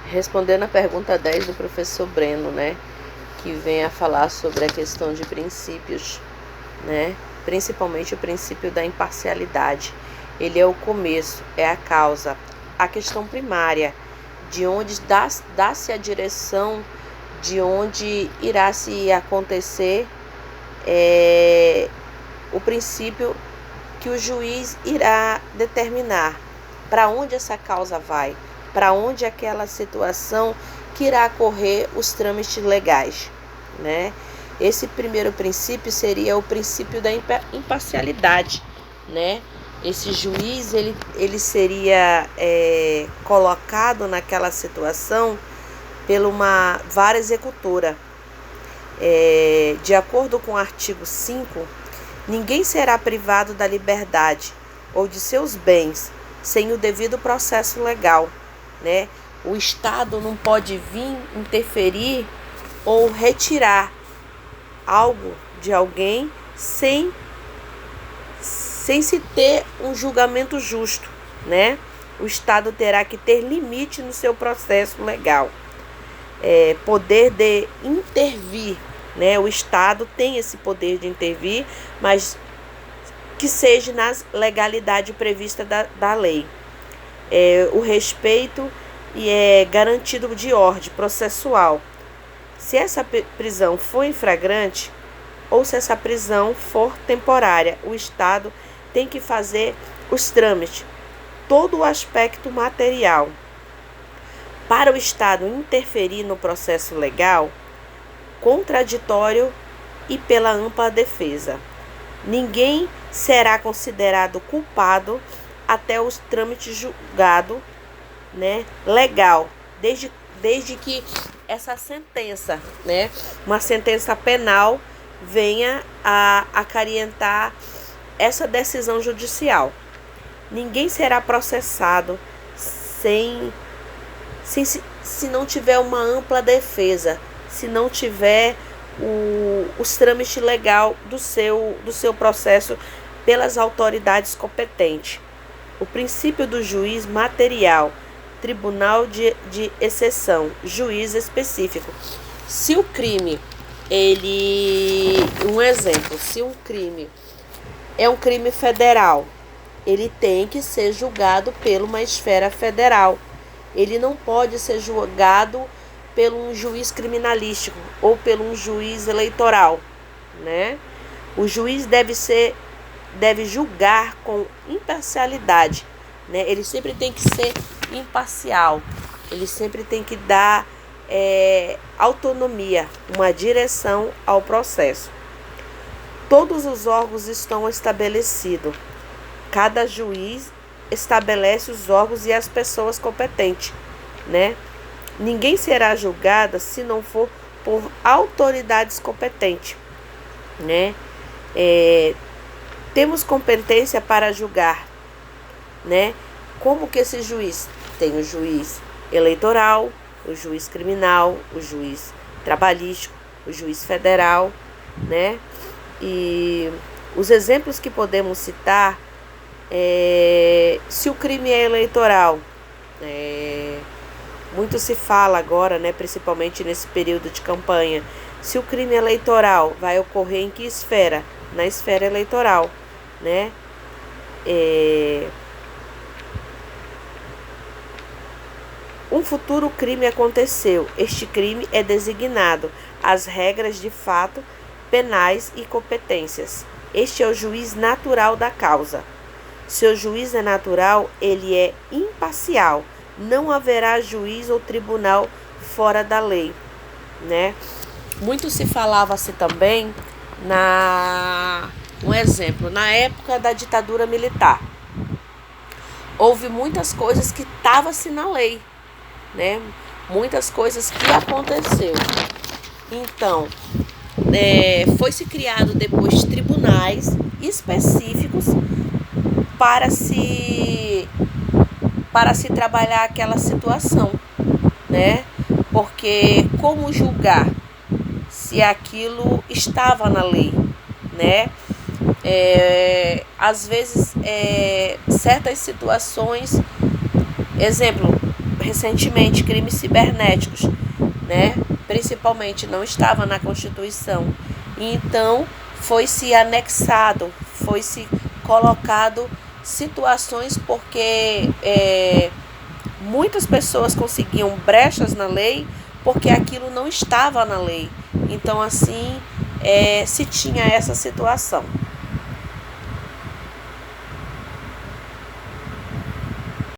Respondendo a pergunta 10 do professor Breno, né, que vem a falar sobre a questão de princípios, né, principalmente o princípio da imparcialidade. Ele é o começo, é a causa, a questão primária, de onde dá-se a direção, de onde irá se acontecer o princípio que o juiz irá determinar para onde essa causa vai, para onde aquela situação que irá correr os trâmites legais, né? Esse primeiro princípio seria o princípio da imparcialidade, né? Esse juiz ele seria colocado naquela situação pela uma vara executora. De acordo com o artigo 5, ninguém será privado da liberdade ou de seus bens sem o devido processo legal, né? O Estado não pode vir interferir ou retirar algo de alguém sem se ter um julgamento justo, né? O Estado terá que ter limite no seu processo legal, poder de intervir, né? O Estado tem esse poder de intervir, mas que seja na legalidade prevista da lei. O respeito é garantido de ordem processual. Se essa prisão for em flagrante ou se essa prisão for temporária, o Estado tem que fazer os trâmites, todo o aspecto material. Para o Estado interferir no processo legal, contraditório e pela ampla defesa, ninguém será considerado culpado até os trâmites julgado, né, legal, desde que essa sentença, né, uma sentença penal, venha a acarretar essa decisão judicial. Ninguém será processado se não tiver uma ampla defesa, se não tiver os trâmites legais do seu processo pelas autoridades competentes. O princípio do juiz material, tribunal de exceção, juiz específico. Se o crime, um exemplo, se um crime é um crime federal, ele tem que ser julgado por uma esfera federal. Ele não pode ser julgado por um juiz criminalístico ou por um juiz eleitoral, né? O juiz deve julgar com imparcialidade, né? Ele sempre tem que ser imparcial, ele sempre tem que dar autonomia, uma direção ao processo. Todos os órgãos estão estabelecidos. Cada juiz estabelece os órgãos e as pessoas competentes, né? Ninguém será julgado se não for por autoridades competentes, né? Temos competência para julgar, né? Como que esse juiz? Tem o juiz eleitoral, o juiz criminal, o juiz trabalhístico, o juiz federal, né? E os exemplos que podemos citar, se o crime é eleitoral, muito se fala agora, né, principalmente nesse período de campanha, se o crime eleitoral vai ocorrer em que esfera? Na esfera eleitoral, né? Um futuro crime aconteceu. Este crime é designado as regras de fato, penais e competências. Este é o juiz natural da causa. Se o juiz é natural, ele é imparcial. Não haverá juiz ou tribunal fora da lei, né? Muito se falava-se também um exemplo, na época da ditadura militar. Houve muitas coisas que estavam-se na lei, né? Muitas coisas que aconteceu. Então, foi-se criado depois tribunais específicos para se trabalhar aquela situação, né? Porque como julgar se aquilo estava na lei, né? Às vezes, certas situações, exemplo, recentemente, crimes cibernéticos, né? Principalmente não estava na Constituição. E então foi-se anexado, foi-se colocado situações porque muitas pessoas conseguiam brechas na lei porque aquilo não estava na lei. Então assim se tinha essa situação.